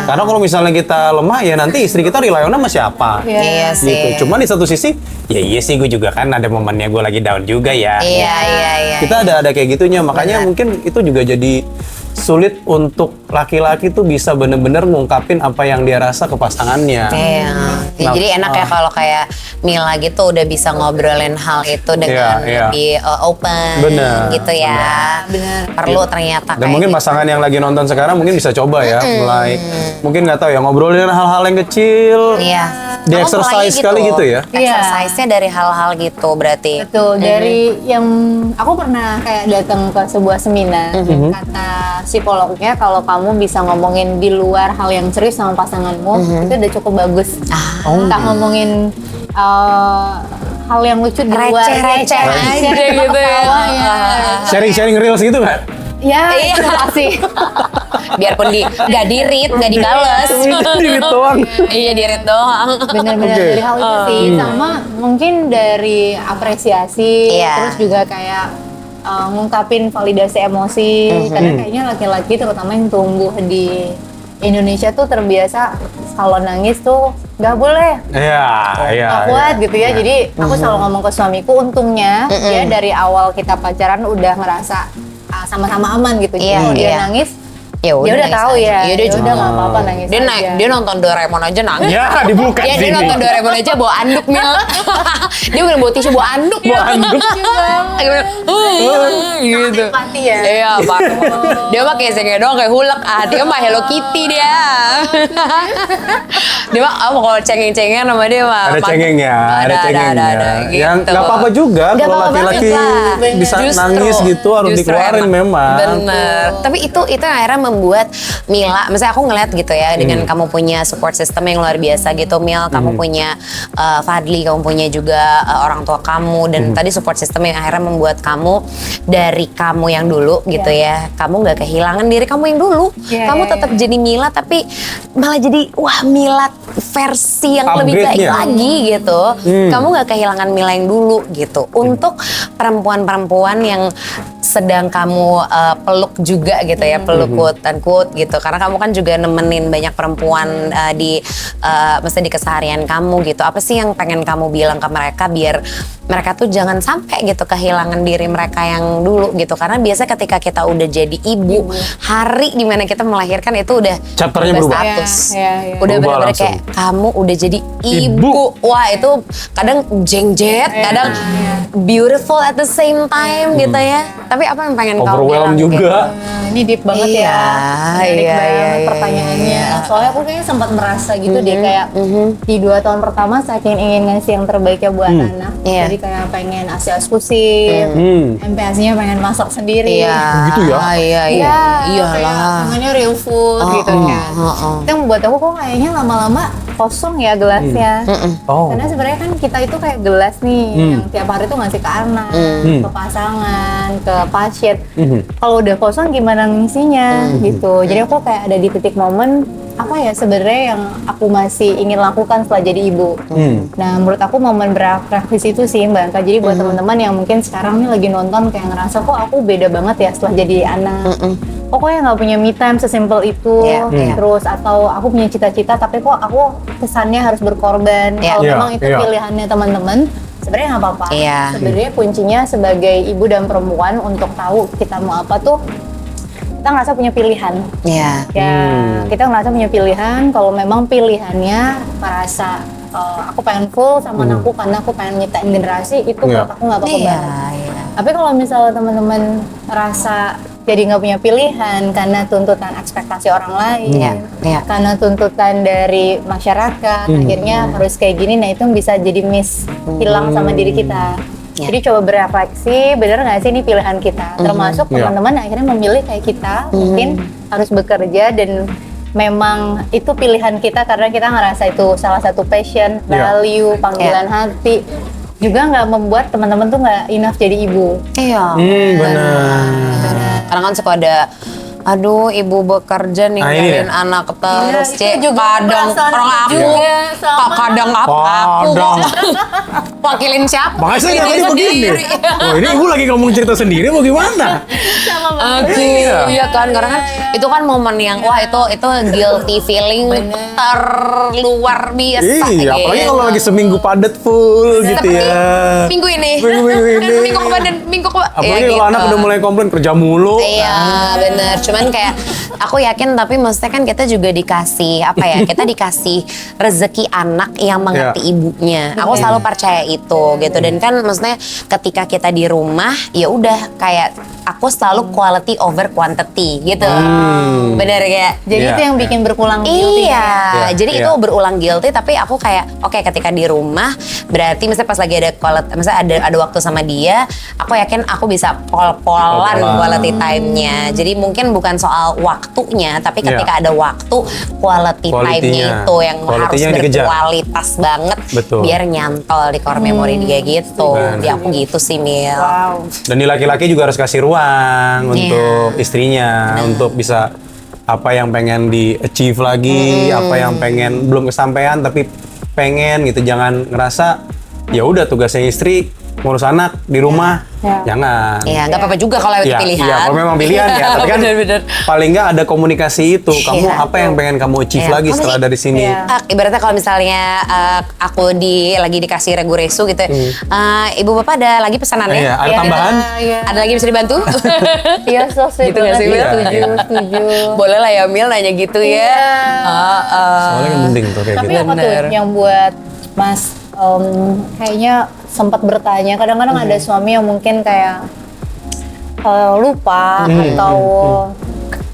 Karena kalau misalnya kita lemah ya nanti istri kita rely on sama siapa. Iya sih. Gitu. Cuman di satu sisi, ya iya sih gue juga kan ada momennya gue lagi down juga ya. Iya. Kita ada kayak gitunya, makanya mungkin itu juga jadi sulit untuk laki-laki tuh bisa bener-bener ngungkapin apa yang dia rasa ke pasangannya. Jadi enak ya kalau kayak Mila gitu udah bisa ngobrolin hal itu dengan lebih open gitu ya. Benar. Perlu ternyata. Dan mungkin pasangan yang lagi nonton sekarang mungkin bisa coba ya, mulai mungkin nggak tahu ya ngobrolin hal-hal yang kecil. Di exercise sekali gitu ya. Exercise-nya dari hal-hal gitu berarti. Betul, dari yang aku pernah kayak datang ke sebuah seminar, kata psikolognya kalau kamu bisa ngomongin di luar hal yang serius sama pasanganmu, itu udah cukup bagus. Entah ngomongin hal yang lucu di luar, receh aja gitu ya. Sharing reels gitu nggak? Ya, terima kasih. Biarpun gak di-read, gak dibales. Di-read doang. Iya, di-read doang. Bener-bener dari hal itu sih. Sama mungkin dari apresiasi, terus juga kayak ngungkapin validasi emosi. Karena kayaknya laki-laki terutama yang tumbuh di Indonesia tuh terbiasa kalau nangis tuh nggak boleh. Nggak kuat gitu ya. Jadi aku selalu ngomong ke suamiku, untungnya dia dari awal kita pacaran udah ngerasa sama-sama aman gitu. Jadi kalau dia nangis, dia udah tahu ya. Ya udah nggak apa-apa nangis aja. Dia nonton Doraemon aja nangis. Ya, dibuka sini. Dia nonton Doraemon aja bawa anduk, Mil. Dia bukan bawa tisu, bawa anduk. Gitu. Empati ya. Iya, Pak. Dia mah kayak sengnya doang kayak hulek. Dia mah Hello Kitty dia. Dia mah kalau cengeng-cengengan sama dia mah. Ada cengengnya, ada cengengnya. Yang nggak apa-apa juga kalau laki-laki bisa nangis gitu harus dikeluarin memang. Bener. Tapi itu akhirnya membuat Mila, misalnya aku ngeliat gitu ya, dengan kamu punya support system yang luar biasa gitu, Mil, kamu punya Fadli, kamu punya juga orang tua kamu, dan tadi support system yang akhirnya membuat kamu dari kamu yang dulu gitu ya, kamu nggak kehilangan diri kamu yang dulu, kamu tetap jadi Mila, tapi malah jadi wah Mila versi yang lebih baik lagi gitu. Kamu nggak kehilangan Mila yang dulu gitu. Untuk perempuan-perempuan yang sedang kamu peluk juga gitu ya, peluk quote unquote gitu, karena kamu kan juga nemenin banyak perempuan mesti di keseharian kamu gitu. Apa sih yang pengen kamu bilang ke mereka biar mereka tuh jangan sampai gitu kehilangan diri mereka yang dulu gitu, karena biasa ketika kita udah jadi ibu, hari dimana kita melahirkan itu udah chapternya berubah. status, udah Berubah bener-bener langsung. kayak kamu udah jadi ibu. Wah itu kadang jengjet, kadang beautiful at the same time gitu ya. Tapi apa yang pengen kamu bilang? Overwhelm juga. Ini deep banget Iya, Menarik iya, banget iya, pertanyaannya. Soalnya aku kayaknya sempat merasa gitu deh, kayak di 2 tahun pertama saking ingin ngasih yang terbaiknya buat anak. Iya. Jadi kayak pengen ASI eksklusif, MPASI-nya pengen masak sendiri. Iya. Gitu ya? Iya. Iyalah. Namanya real food gitu kan. Itu yang membuat aku kok kayaknya lama-lama kosong ya gelasnya. Karena sebenarnya kan kita itu kayak gelas nih, yang tiap hari tuh ngasih ke anak, ke pasangan, ke pasien. Kalau udah kosong gimana ngisinya gitu. Jadi aku kayak ada di titik momen apa ya sebenarnya yang aku masih ingin lakukan setelah jadi ibu. Nah, menurut aku momen berefleksi itu sih Mbak Anka. Jadi buat teman-teman yang mungkin sekarang nih lagi nonton kayak ngerasa kok aku beda banget ya setelah jadi anak. Pokoknya nggak punya me time sesimpel itu. Terus atau aku punya cita-cita tapi kok aku kesannya harus berkorban. Kalau memang itu pilihannya teman-teman, sebenarnya nggak apa-apa. Sebenarnya kuncinya sebagai ibu dan perempuan untuk tahu kita mau apa tuh, kita ngerasa punya pilihan. Kita ngerasa punya pilihan. Kalau memang pilihannya merasa aku pengen full sama anakku karena aku pengen nyiptain generasi, itu menurut aku nggak apa-apa banget. Tapi kalau misalnya teman-teman rasa jadi nggak punya pilihan karena tuntutan ekspektasi orang lain, karena tuntutan dari masyarakat, akhirnya harus kayak gini, nah itu bisa jadi hilang sama diri kita. Jadi coba berefleksi, bener nggak sih ini pilihan kita? Termasuk teman-teman akhirnya memilih kayak kita, mungkin harus bekerja dan memang itu pilihan kita karena kita ngerasa itu salah satu passion, value, panggilan hati. Juga nggak membuat teman-teman tuh nggak enough jadi ibu. Benar. Karena kan suka ada, aduh ibu bekerja ninggalin anak terus, kadang orang aku, kadang aku wakilin siapa? Makanya saya tadi begini. Oh ini ibu lagi ngomong cerita sendiri mau gimana? Iya kan, karena kan itu kan momen yang wah itu guilty feeling terluar biasa. Iya, apalagi kalau lagi seminggu padat full gitu ya. Minggu ini. Minggu kemarin. Apalagi kalau anak udah mulai komplain kerja mulu. Iya, bener. Cuman kayak aku yakin, tapi maksudnya kan kita juga dikasih apa ya? Kita dikasih rezeki anak yang mengerti ibunya. Aku selalu percaya itu gitu. Dan kan maksudnya ketika kita di rumah ya udah kayak aku selalu quality over quantity gitu. Bener kayak. Jadi itu yang bikin berulang guilty. Jadi itu berulang guilty, tapi aku kayak oke, ketika di rumah berarti misalnya pas lagi ada quality, misalnya ada waktu sama dia, aku yakin aku bisa pol-polan quality time-nya. Jadi mungkin bukan soal waktunya, tapi ketika ada waktu, quality time-nya itu yang harus berkualitas banget. Biar nyantol di core memory dia gitu. Dia aku gitu sih, Mil. Dan di laki-laki juga harus kasih ruang untuk istrinya, untuk bisa apa yang pengen di-achieve lagi, apa yang pengen belum kesampaian tapi pengen gitu. Jangan ngerasa ya udah tugasnya istri ngurus anak di rumah, jangan. Iya, nggak apa-apa juga kalau itu pilihan. Iya, kalau memang pilihan ya. Tapi kan paling nggak ada komunikasi itu. Kamu apa yang pengen kamu achieve lagi setelah dari sini? Ibaratnya kalau misalnya aku lagi dikasih reguresu gitu, ibu bapak ada lagi pesanan ya? Ada tambahan? Ada lagi bisa dibantu? Iya, so sweet gitu nggak sih, Mil? Setuju. Boleh lah ya, Mil, nanya gitu ya. Soalnya kan penting tuh kayak Tapi gitu. apa tuh yang buat Mas kayaknya sempat bertanya, kadang-kadang ada suami yang mungkin kayak lupa atau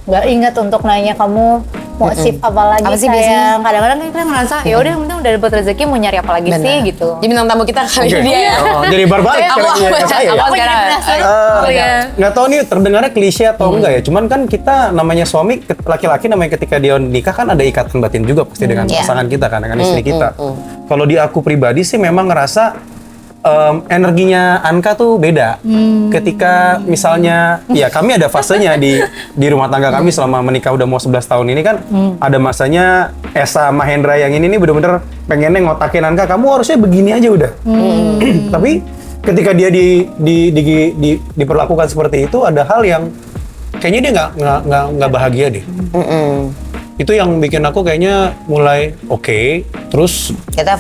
nggak ingat untuk nanya kamu mau shift apa lagi. Apa sih kayak biasanya? kadang-kadang kan kita ngerasa ya udah yang penting udah dapet rezeki, mau nyari apa lagi sih gitu. Jadi bintang tamu kita kali Oke. ini dia. Oh, jadi balik Aku ke saya ya. apa Aku jadi sekarang? penasaran. Nggak tahu nih terdengarnya klise atau enggak ya. Cuman kan kita namanya suami, laki-laki namanya ketika dia nikah kan ada ikatan batin juga pasti dengan Iya. pasangan kita kan, dengan istri kita. Kalau di aku pribadi sih memang ngerasa energinya Anka tuh beda. Ketika misalnya, ya kami ada fasenya di rumah tangga kami selama menikah udah mau 11 tahun ini kan, ada masanya Esa Mahendra yang ini nih bener-bener pengennya ngotakin Anka, kamu harusnya begini aja udah. Tapi ketika dia diperlakukan seperti itu, ada hal yang kayaknya dia nggak bahagia deh. Itu yang bikin aku kayaknya mulai oke, terus Kita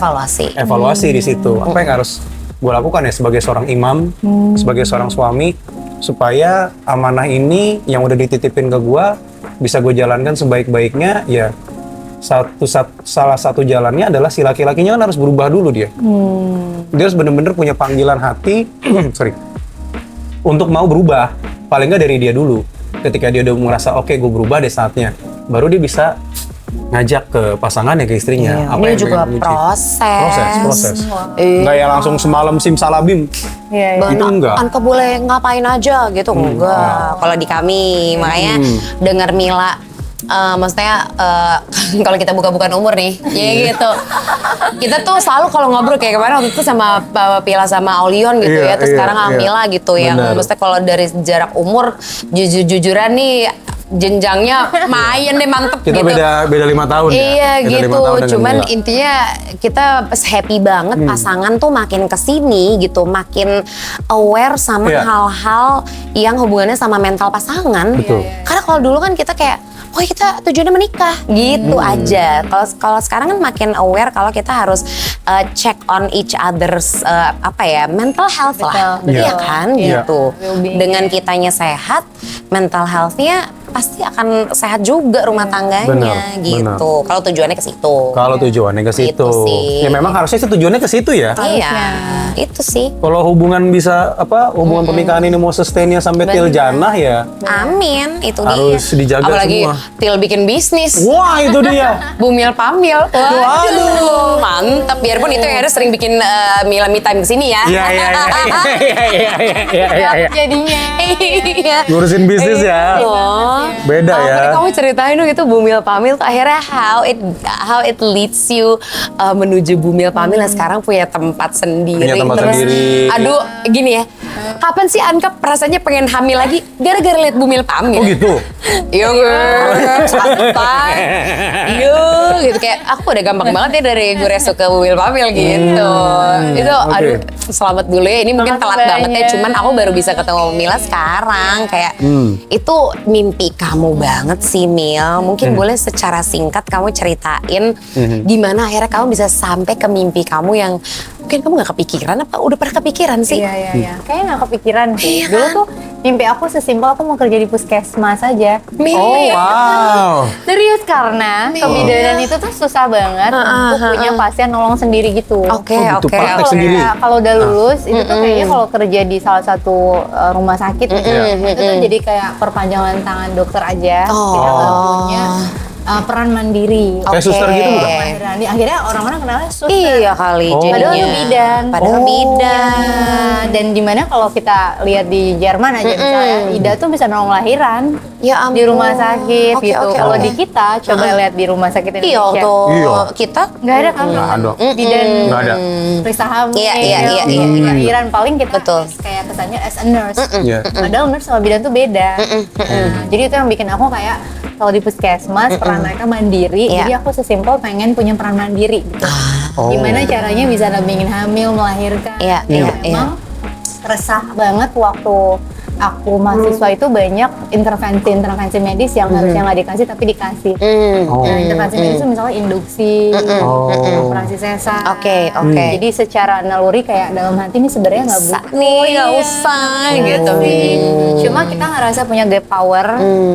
evaluasi. di situ. Apa yang harus gue lakukan ya sebagai seorang imam, sebagai seorang suami, supaya amanah ini yang udah dititipin ke gue bisa gue jalankan sebaik-baiknya. Ya salah satu jalannya adalah si laki-lakinya kan harus berubah dulu dia. Dia harus bener-bener punya panggilan hati, untuk mau berubah. Paling nggak dari dia dulu. Ketika dia udah merasa oke, gue berubah deh saatnya, baru dia bisa ngajak ke pasangannya, ke istrinya. Ini yang juga pengen diuji. proses. Proses. Iya. Nggak ya langsung semalam simsalabim. Iya, iya. Itu enggak. Anka boleh ngapain aja gitu, enggak. Kalau di kami, makanya dengar Mila, maksudnya kalau kita buka-bukaan umur nih, ya gitu. Kita tuh selalu kalau ngobrol kayak kemarin waktu itu sama Pila sama Aulion gitu Iya, ya, terus iya, sekarang sama iya. Mila gitu yang Benar. maksudnya kalau dari jarak umur jujur-jujuran nih jenjangnya main deh mantep Kita gitu. beda 5 tahun ya. Iya Beda 5 gitu, tahun dengan cuman Mila. intinya kita happy banget pasangan tuh makin kesini gitu, makin aware sama Iya. hal-hal yang hubungannya sama mental pasangan. Betul. Karena kalau dulu kan kita kayak, oh kita tujuannya menikah gitu aja. Kalau sekarang kan makin aware kalau kita harus check on each other's mental health lah, Betul, iya betul. kan Iya. gitu. Well-being. Dengan kitanya sehat, mental health-nya pasti akan sehat juga rumah tangganya Benar, gitu. Kalau tujuannya ke situ. Kalau tujuannya ke situ. Itu sih. Ya memang harusnya sih tujuannya ke situ ya. Iya, itu sih. Kalau hubungan bisa hubungan pernikahan ini mau sustainnya sampai til jannah ya. Amin, itu Harus dia. dijaga Apalagi semua. Til bikin bisnis. Wah, itu dia. Bumil Pamil. Waduh, mantep. Biarpun itu yang harus sering bikin Mila Me Time kesini ya. Iya. Jadinya. Iya. Ngurusin bisnis ya. Loh. Beda ya. Kamu ceritain dong itu Bumil Pamil tuh akhirnya how it leads you menuju Bumil Pamil yang sekarang punya tempat sendiri. Punya tempat Terus, sendiri. Aduh, gini ya. Kapan sih Anka rasanya pengen hamil lagi gara-gara lihat Bumil Pamil? Oh gitu. Iya santai. Iya gitu kayak aku udah gampang banget ya dari gue resu ke Bumil Pamil gitu. Itu oke. aduh selamat dulu ya. Ini mungkin Makasih telat banget ya. banyak. Cuman aku baru bisa ketemu Mila sekarang. Kayak itu mimpi kamu banget sih Mil. Mungkin boleh secara singkat kamu ceritain gimana akhirnya kamu bisa sampai ke mimpi kamu yang mungkin kamu gak kepikiran apa udah pernah kepikiran sih? Iya. Kayaknya nggak kepikiran sih. Iya Dulu kan? tuh mimpi aku sesimpel aku mau kerja di puskesmas aja. Mil. Oh wow. Serius karena kebidanan itu tuh susah banget untuk punya pasien nolong sendiri gitu. Oke, Oh, gitu, oke. praktek Kalau sendiri. kalau udah lulus itu tuh kayaknya kalau kerja di salah satu rumah sakit gitu, itu tuh jadi kayak perpanjangan tangan dokter aja. Kita nggak punya peran mandiri. Kayak suster gitu bukan? Berani. Akhirnya orang-orang kenalnya suster. Iya kali Oh. jadinya. Padahal itu bidan. Padahal bidan. Nah, dan dimana kalau kita lihat di Jerman aja misalnya, Ida tuh bisa nolong lahiran Ya ampun. di rumah sakit Oke, gitu. oke, Kalau oke. di kita coba lihat di rumah sakit Iya Indonesia. tuh Iya. kita Nggak ada kan? Nggak ada. Bidan Nggak ada. periksa hamil, Iya. lahiran paling kita Betul. kayak kesannya as a nurse. Iya. Padahal nurse sama bidan tuh beda. Nah, jadi itu yang bikin aku kayak kalau di puskesmas peran mereka mandiri, Iya. jadi aku sesimpel pengen punya peran mandiri gitu. Oh. Gimana caranya bisa dampingin hamil, melahirkan. Iya, Dan iya, memang resah banget waktu aku mahasiswa itu banyak intervensi medis yang harusnya nggak dikasih tapi dikasih. Oh. Nah, intervensi medis itu misalnya induksi, Oh. operasi sesar. Oke. Jadi secara naluri kayak dalam hati ini sebenarnya nggak Bisa butuh. nih, nggak usah gitu. Cuma kita ngerasa punya gap power,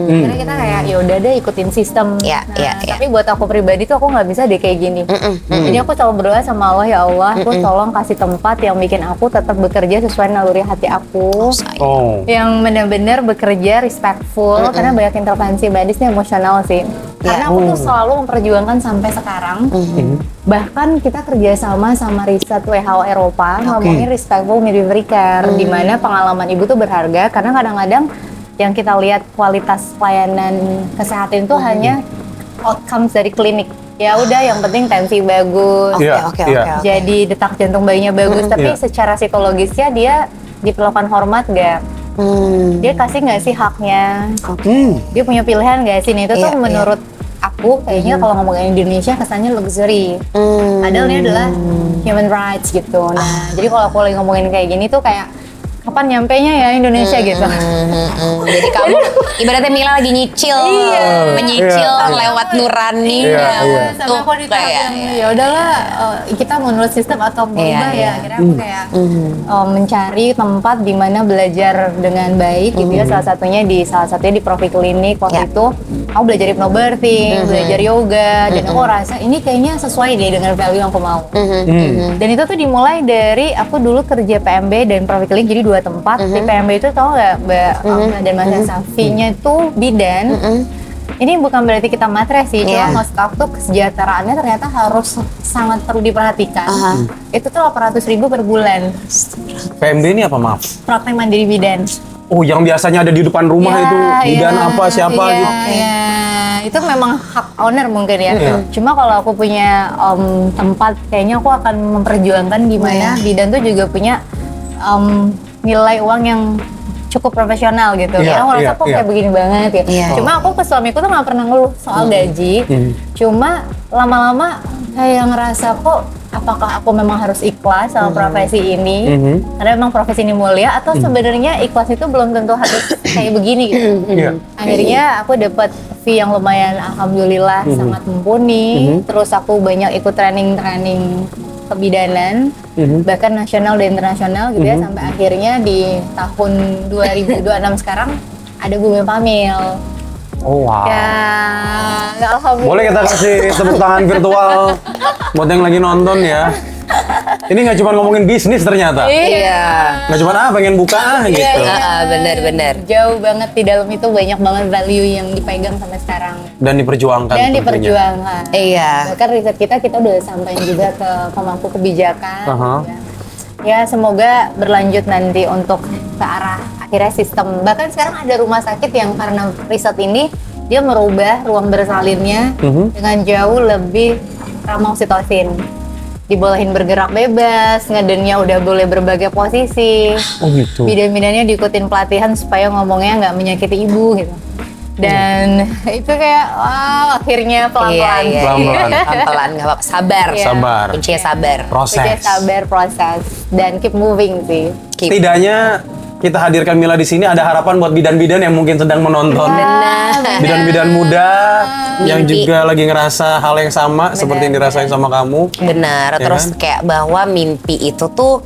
karena kita kayak ya udah deh ikutin sistem. Iya, Nah, iya, iya. tapi buat aku pribadi tuh aku nggak bisa deh kayak gini. Jadi aku selalu berdoa sama Allah, ya Allah, terus tolong kasih tempat yang bikin aku tetap bekerja sesuai naluri hati aku. Oh. yang benar-benar bekerja respectful karena banyak intervensi medis nih emosional sih. Karena aku tuh selalu memperjuangkan sampai sekarang. Bahkan kita kerjasama sama riset WHO Eropa ngomongin respectful midwifery care, di mana pengalaman ibu tuh berharga karena kadang-kadang yang kita lihat kualitas pelayanan kesehatan itu hanya outcomes dari klinik. Ya udah, yang penting tensi bagus, Oke. jadi detak jantung bayinya bagus, tapi secara psikologisnya dia diperlukan hormat gak? Dia kasih nggak sih haknya? Dia punya pilihan nggak sih? Nah, itu tuh menurut aku kayaknya kalau ngomongin Indonesia kesannya luxury. Padahal ini adalah human rights gitu. Nah, jadi kalau aku lagi ngomongin kayak gini tuh kayak kapan nyampenya ya Indonesia gitu. Jadi kamu ibaratnya Mila lagi nyicil, menyicil lewat nurani. Sama aku di tahap yang ya udahlah, kita menurut sistem atau berubah ya. Akhirnya aku kayak mencari tempat di mana belajar dengan baik gitu ya. Salah satunya di Profi Klinik waktu itu aku belajar hypnobirthing, belajar yoga, dan aku rasa ini kayaknya sesuai deh dengan value yang aku mau. Dan itu tuh dimulai dari aku dulu kerja PMB dan Profi Klinik, jadi 2 tempat. Di PMB itu tau gak Mbak Alma dan Mas Safinya itu bidan. Ini bukan berarti kita matre sih, cuma maksud aku tuh kesejahteraannya ternyata harus sangat perlu diperhatikan. Itu tuh 800.000 per bulan. PMD ini apa, maaf? Praktek mandiri bidan. Oh, yang biasanya ada di depan rumah itu, bidan apa, siapa gitu. Iya, itu memang hak owner mungkin ya. Cuma kalau aku punya tempat, kayaknya aku akan memperjuangkan gimana bidan tuh juga punya nilai uang yang cukup profesional gitu. Karena aku rasa kok kayak begini banget ya. Cuma aku ke suamiku tuh gak pernah ngeluh soal gaji. Cuma lama-lama kayak ngerasa kok apakah aku memang harus ikhlas sama profesi ini? Karena memang profesi ini mulia, atau sebenarnya ikhlas itu belum tentu harus kayak begini gitu. Akhirnya aku dapat fee yang lumayan, alhamdulillah sangat mumpuni. Terus aku banyak ikut training kebidanan, bahkan nasional dan internasional gitu ya, sampai akhirnya di tahun 2026 sekarang ada Bumi Pamil. Oh wow. Ya, alhamdulillah. Boleh kita kasih tepuk tangan virtual buat yang lagi nonton ya. Ini nggak cuma ngomongin bisnis ternyata. Nggak cuma pengen buka gitu. Bener. Jauh banget di dalam itu, banyak banget value yang dipegang sampai sekarang. Dan diperjuangkan. Bahkan riset kita udah sampaikan juga ke pemangku kebijakan. Ya semoga berlanjut nanti untuk ke arah akhirnya sistem. Bahkan sekarang ada rumah sakit yang karena riset ini dia merubah ruang bersalinnya dengan jauh lebih ramah oksitosin. Dibolehin bergerak bebas, ngedennya udah boleh berbagai posisi. Oh gitu. Bidan-bidannya diikutin pelatihan supaya ngomongnya nggak menyakiti ibu gitu. Dan itu kayak akhirnya pelan-pelan. Pelan-pelan, nggak apa-apa. Sabar. Kuncinya sabar. Proses. Dan keep moving sih. Setidaknya kita hadirkan Mila di sini, ada harapan buat bidan-bidan yang mungkin sedang menonton. Bidan-bidan muda yang juga lagi ngerasa hal yang sama seperti yang dirasain sama kamu. Benar. Terus kayak bahwa mimpi itu tuh,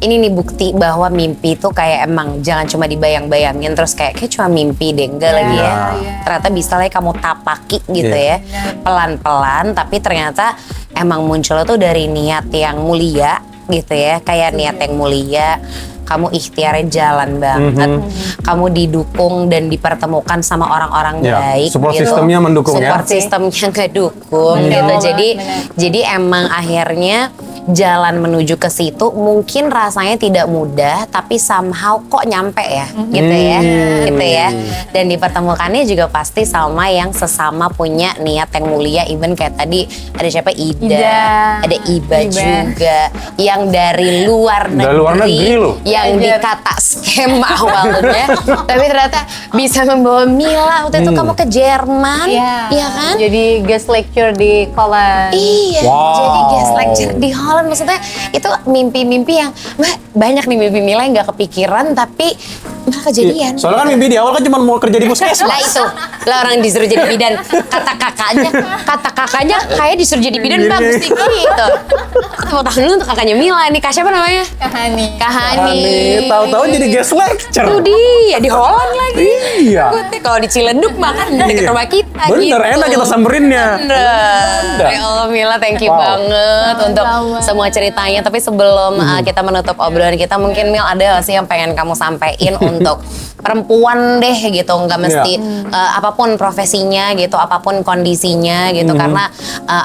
ini nih bukti bahwa mimpi itu kayak emang jangan cuma dibayang-bayangin terus kayak cuma mimpi deh, enggak lagi ya. Ternyata bisa lah kamu tapaki gitu ya. Pelan-pelan, tapi ternyata emang munculnya tuh dari niat yang mulia gitu ya. Kayak niat yang mulia. Kamu ikhtiarnya jalan banget, kamu didukung dan dipertemukan sama orang-orang baik. Support gitu. sistemnya mendukung Support sistemnya nggak dukung gitu. Jadi emang akhirnya jalan menuju ke situ mungkin rasanya tidak mudah, tapi somehow kok nyampe ya, gitu ya. Dan dipertemukannya juga pasti sama yang sesama punya niat yang mulia. Even kayak tadi ada siapa, Ida. Ada Iba juga yang dari luar negeri loh. yang dikata skema awalnya, tapi ternyata bisa membawa Mila waktu itu kamu ke Jerman, ya kan? Jadi guest lecture di Holland. Jadi guest lecture di Holland, maksudnya itu mimpi-mimpi yang banyak nih, mimpi Mila yang nggak kepikiran tapi malah kejadian. Soalnya kan mimpi di awal kan cuma mau kerja di puskesmas. Lah itu, lah orang disuruh jadi bidan, kata kakaknya kayak disuruh jadi bidan bagus nih gitu. Tepuk tangan dulu untuk kakaknya Mila nih, Kak siapa namanya? Kahani. Tahu-tahu jadi guest lecture. Itu dia di Holland lagi. Iya. Kalau di Ciledug makan deket rumah kita. Bener, gitu. enak kita samberinnya. Bener. Ya Allah Mila, thank you banget untuk semua ceritanya. Tapi sebelum kita menutup obrolan kita, mungkin Mil ada gak sih yang pengen kamu sampein untuk untuk perempuan deh gitu, nggak mesti apapun profesinya gitu, apapun kondisinya gitu. Karena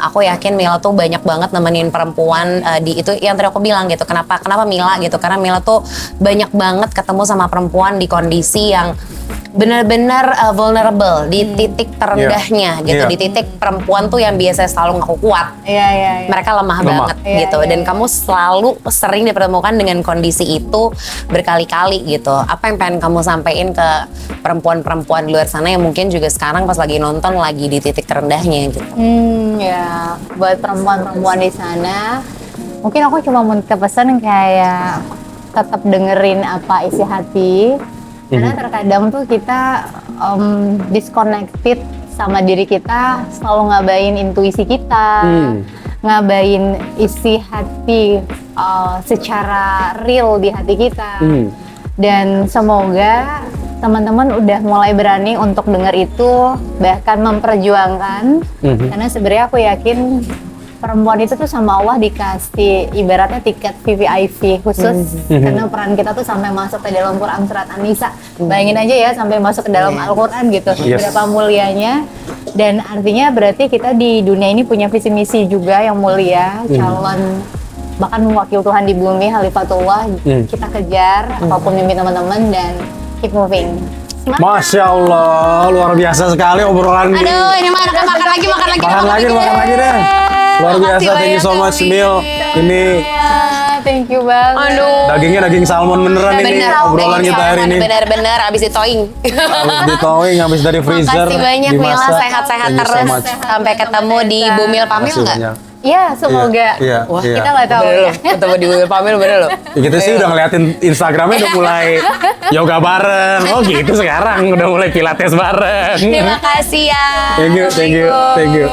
aku yakin Mila tuh banyak banget nemenin perempuan di itu yang tadi aku bilang gitu. Kenapa Mila gitu? Karena Mila tuh banyak banget ketemu sama perempuan di kondisi yang benar-benar vulnerable di titik terendahnya gitu, di titik perempuan tuh yang biasa selalu ngaku kuat, mereka lemah banget gitu. Dan kamu selalu sering dipertemukan dengan kondisi itu berkali-kali gitu. Apa yang pengen kamu sampaikan ke perempuan-perempuan di luar sana yang mungkin juga sekarang pas lagi nonton lagi di titik terendahnya gitu? Ya buat perempuan-perempuan di sana, mungkin aku cuma mau pesan kayak tetap dengerin apa isi hati. Karena terkadang tuh kita disconnected sama diri kita, selalu ngabain intuisi kita, ngabain isi hati secara real di hati kita. Dan semoga teman-teman udah mulai berani untuk dengar itu, bahkan memperjuangkan. Karena sebenarnya aku yakin perempuan itu tuh sama Allah dikasih ibaratnya tiket VVIP khusus, karena peran kita tuh sampai masuk ke dalam Quran surat An-Nisa. Bayangin aja ya sampai masuk ke dalam Al-Quran gitu, berapa mulianya. Dan artinya berarti kita di dunia ini punya visi misi juga yang mulia, calon bahkan mewakili Tuhan di bumi, Khalifatullah. Kita kejar apapun mimpi teman-teman dan keep moving. Masya Allah, luar biasa sekali obrolan ini. Aduh, ini mah makan lagi deh. Luar biasa, thank you so much Mil. Ini thank you banget. Aduh. dagingnya daging salmon beneran ini obrolan kita hari ini. Bener-bener abis ditowing. Habis dari freezer. Makasih banyak Mila, dimasak. sehat-sehat Thank you so terus. much. Sampai ketemu di Bumil Pamil nggak? Iya, semoga. Wah, kita nggak tahu. Ketemu di Bumil Pamil bener loh. Kita sih udah ngeliatin Instagramnya udah mulai yoga bareng. Oh gitu sekarang udah mulai pilates bareng. Terima kasih ya. Thank you.